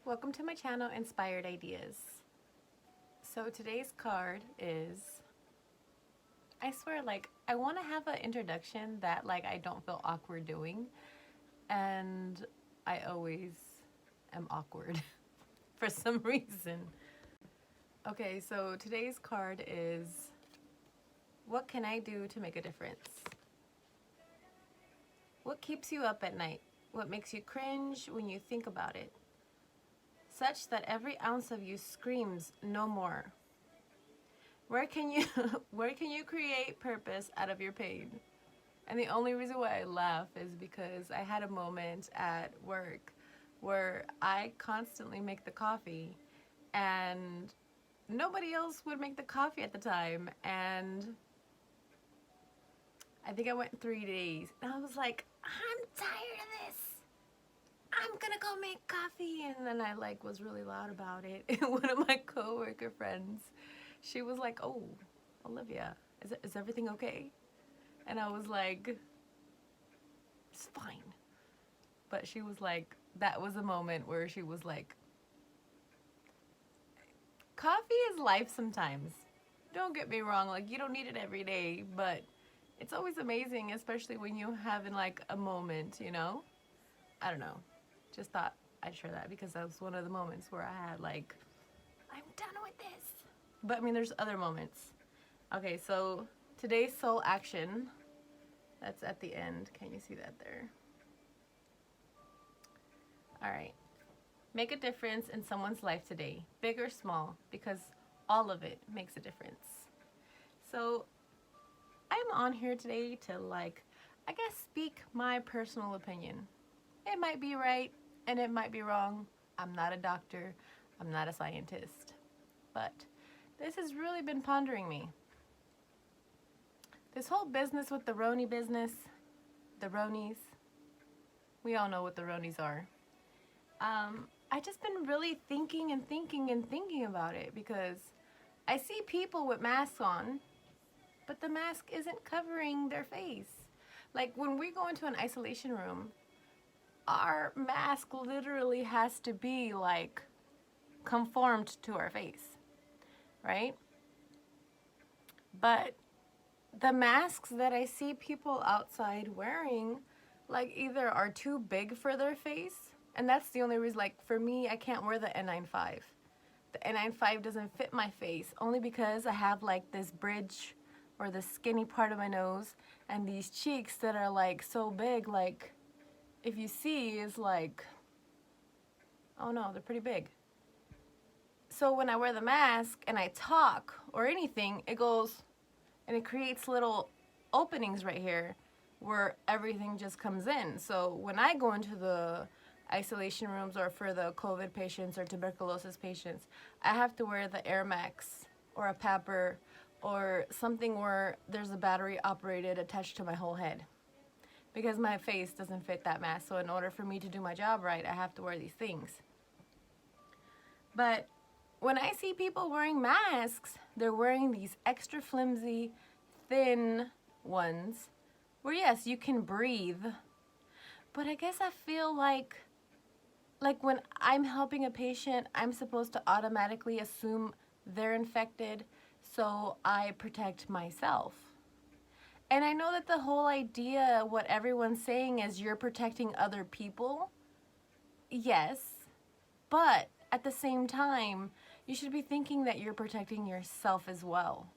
Welcome to my channel, Inspired Ideas. So today's card is, I swear, I want to have an introduction that I don't feel awkward doing, and I always am awkward for some reason. Okay, so today's card is, what can I do to make a difference? What keeps you up at night? What makes you cringe when you think about it? Such that every ounce of you screams no more. Where can you create purpose out of your pain? And the only reason why I laugh is because I had a moment at work where I constantly make the coffee and nobody else would make the coffee at the time, and I think I went 3 days and I was like, I'm tired of this. I'm gonna go make coffee. And then I was really loud about it. And one of my coworker friends, she was like, oh, Olivia, is everything okay? And I was like, it's fine. But she was like, that was a moment where she was like, coffee is life sometimes. Don't get me wrong, you don't need it every day, but it's always amazing, especially when you're having a moment, you know? I don't know. Just thought I'd share that because that was one of the moments where I had I'm done with this. But I mean, there's other moments. Okay, so today's soul action, that's at the end. Can you see that there? All right. Make a difference in someone's life today, big or small, because all of it makes a difference. So I'm on here today to I guess speak my personal opinion. It might be right and it might be wrong. I'm not a doctor. I'm not a scientist. But this has really been pondering me. This whole business with the ronnie business, the ronnies, we all know what the ronnies are. I just been really thinking about it because I see people with masks on, but the mask isn't covering their face. When we go into an isolation room, our mask literally has to be conformed to our face, right? But the masks that I see people outside wearing either are too big for their face, and that's the only reason for me I can't wear the N95. The N95 doesn't fit my face only because I have this bridge or the skinny part of my nose and these cheeks that are so big, if you see is oh no, they're pretty big. So when I wear the mask and I talk or anything, it goes and it creates little openings right here where everything just comes in. So when I go into the isolation rooms or for the COVID patients or tuberculosis patients, I have to wear the Air Max or a PAPR or something where there's a battery operated attached to my whole head because my face doesn't fit that mask. So in order for me to do my job right, I have to wear these things. But when I see people wearing masks, they're wearing these extra flimsy, thin ones where yes, you can breathe. But I guess I feel like when I'm helping a patient, I'm supposed to automatically assume they're infected, so I protect myself. And I know that the whole idea, what everyone's saying is you're protecting other people. Yes, but at the same time, you should be thinking that you're protecting yourself as well.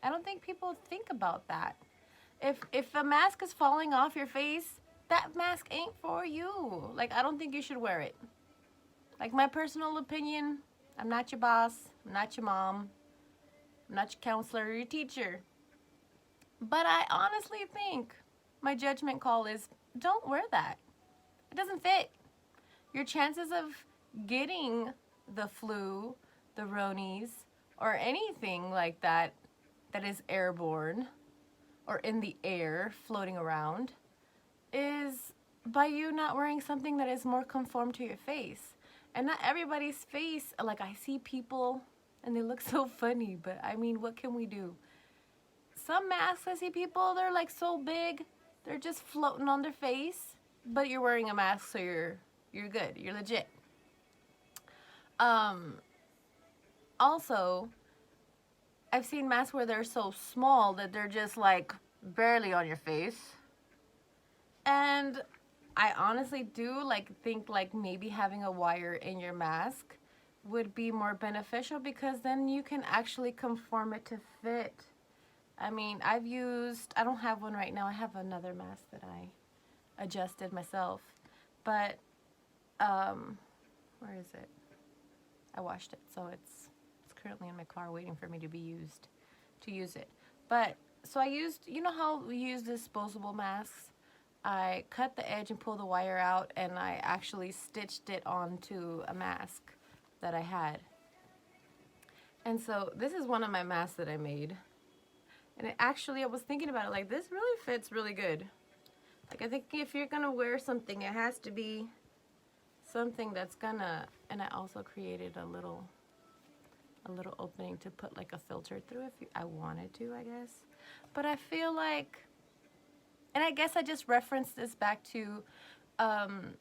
I don't think people think about that. If a mask is falling off your face, that mask ain't for you. I don't think you should wear it. My personal opinion, I'm not your boss, I'm not your mom, I'm not your counselor or your teacher. But I honestly think my judgment call is don't wear that. It doesn't fit. Your chances of getting the flu, the ronnies, or anything like that that is airborne or in the air floating around is by you not wearing something that is more conformed to your face. And not everybody's face, I see people and they look so funny, but I mean, what can we do? Some masks I see people, they're so big, they're just floating on their face, but you're wearing a mask so you're good. You're legit. Um, Also, I've seen masks where they're so small that they're just like barely on your face. And I honestly do like think like maybe having a wire in your mask would be more beneficial because then you can actually conform it to fit. I mean, I don't have one right now. I have another mask that I adjusted myself. But, where is it? I washed it, so it's currently in my car waiting for me to use it. But, so I used, you know how we use disposable masks? I cut the edge and pulled the wire out, and I actually stitched it onto a mask that I had. And so this is one of my masks that I made. And I was thinking about it, like, this really fits really good. Like, I think if you're gonna wear something, it has to be something that's gonna, and I also created a little opening to put like a filter through if I wanted to, I guess. But I feel like, and I guess I just referenced this back to the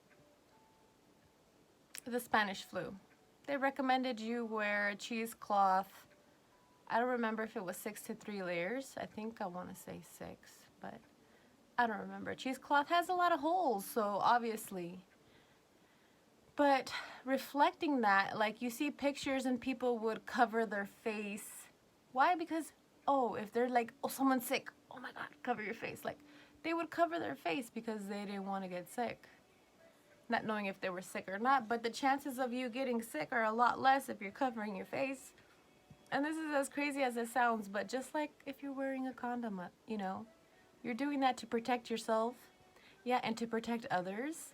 Spanish flu. They recommended you wear a cheesecloth. I don't remember if it was 6 to 3 layers. I think I want to say 6, but I don't remember. Cheesecloth has a lot of holes, so obviously. But reflecting that, like you see pictures and people would cover their face. Why? Because, oh, if they're like, oh, someone's sick. Oh my God, cover your face. Like, they would cover their face because they didn't want to get sick. Not knowing if they were sick or not, but the chances of you getting sick are a lot less if you're covering your face. And this is as crazy as it sounds, but just like if you're wearing a condom, you know, you're doing that to protect yourself, yeah, and to protect others.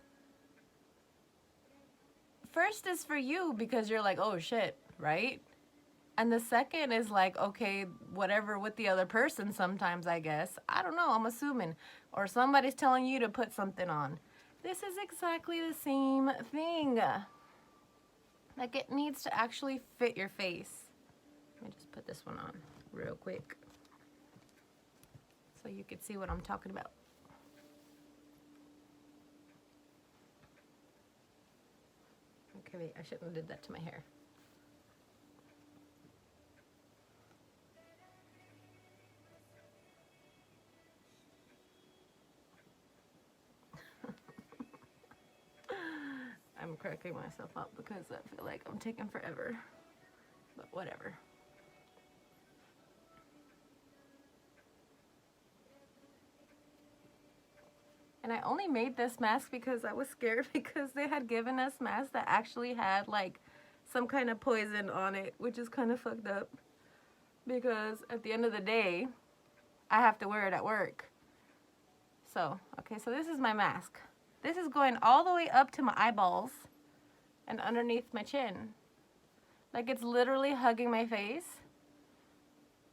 First is for you because you're like, oh shit, right? And the second is like, okay, whatever with the other person sometimes, I guess. I don't know, I'm assuming. Or somebody's telling you to put something on. This is exactly the same thing. Like, it needs to actually fit your face. Let me just put this one on real quick so you can see what I'm talking about. Okay, wait, I shouldn't have did that to my hair. I'm cracking myself up because I feel like I'm taking forever, but whatever. And I only made this mask because I was scared because they had given us masks that actually had like some kind of poison on it, which is kind of fucked up because at the end of the day, I have to wear it at work. So, okay, so this is my mask. This is going all the way up to my eyeballs and underneath my chin. Like, it's literally hugging my face.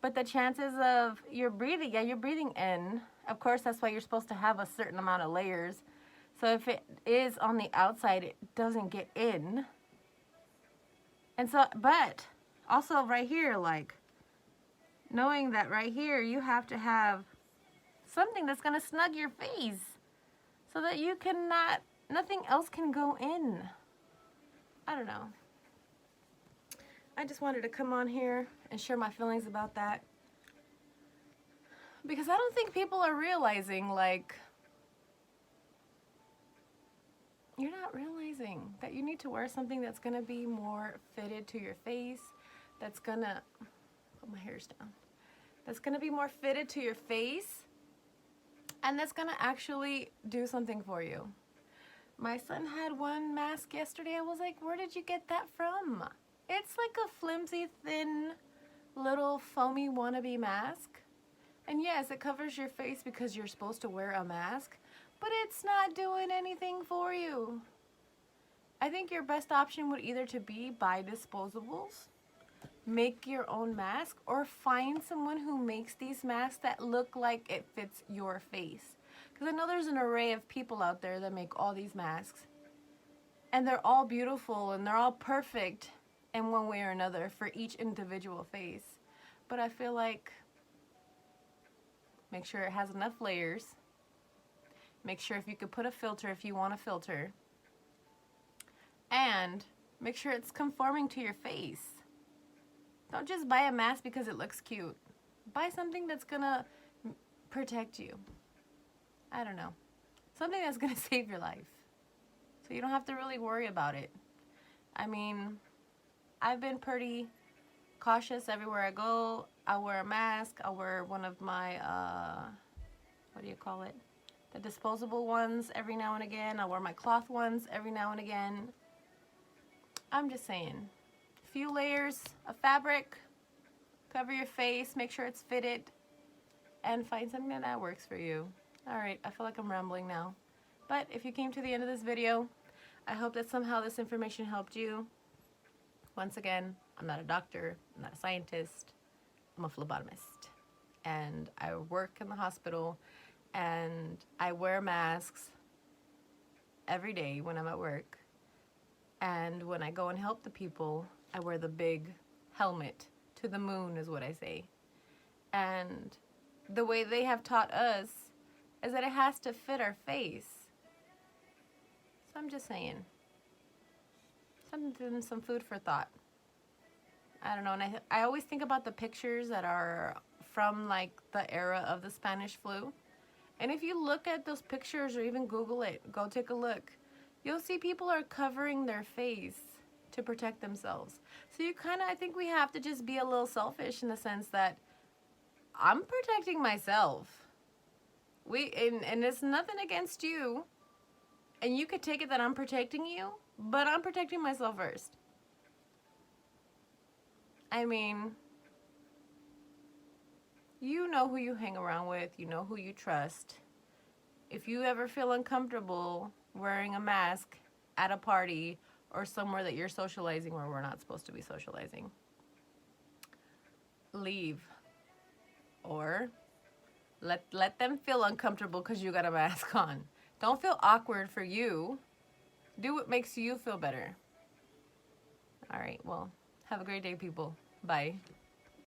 But the chances of you're breathing in. Of course, that's why you're supposed to have a certain amount of layers. So if it is on the outside, it doesn't get in. And so, but also right here, like, knowing that right here, you have to have something that's going to snug your face so that you cannot, nothing else can go in. I don't know. I just wanted to come on here and share my feelings about that. Because I don't think people are realizing, like, you're not realizing that you need to wear something that's going to be more fitted to your face, that's going to, put my hairs down, that's going to be more fitted to your face, and that's going to actually do something for you. My son had one mask yesterday. I was like, where did you get that from? It's like a flimsy, thin, little foamy wannabe mask. And yes, it covers your face because you're supposed to wear a mask, but it's not doing anything for you. I think your best option would either to be buy disposables, make your own mask, or find someone who makes these masks that look like it fits your face. Because I know there's an array of people out there that make all these masks, and they're all beautiful and they're all perfect in one way or another for each individual face. But I feel like, make sure it has enough layers. Make sure if you could put a filter if you want a filter. Make sure it's conforming to your face. Don't just buy a mask because it looks cute. Buy something that's gonna protect you. I don't know. Something that's gonna save your life. So you don't have to really worry about it. I mean, I've been pretty cautious everywhere I go. I wear a mask. I wear one of my, what do you call it? The disposable ones every now and again. I wear my cloth ones every now and again. I'm just saying. Few layers of fabric. Cover your face. Make sure it's fitted. And find something that works for you. Alright, I feel like I'm rambling now. But if you came to the end of this video, I hope that somehow this information helped you. Once again, I'm not a doctor, I'm not a scientist, I'm a phlebotomist. And I work in the hospital and I wear masks every day when I'm at work. And when I go and help the people, I wear the big helmet to the moon is what I say. And the way they have taught us is that it has to fit our face. So I'm just saying. Some food for thought. I don't know, and I always think about the pictures that are from like the era of the Spanish flu. And if you look at those pictures or even Google it, go take a look, you'll see people are covering their face to protect themselves. So you kind of, I think we have to just be a little selfish in the sense that I'm protecting myself. And it's nothing against you. And you could take it that I'm protecting you, but I'm protecting myself first. I mean, you know who you hang around with, you know who you trust. If you ever feel uncomfortable wearing a mask at a party or somewhere that you're socializing where we're not supposed to be socializing, leave. Or let them feel uncomfortable because you got a mask on. Don't feel awkward for you. Do what makes you feel better. All right, well, have a great day, people. Bye.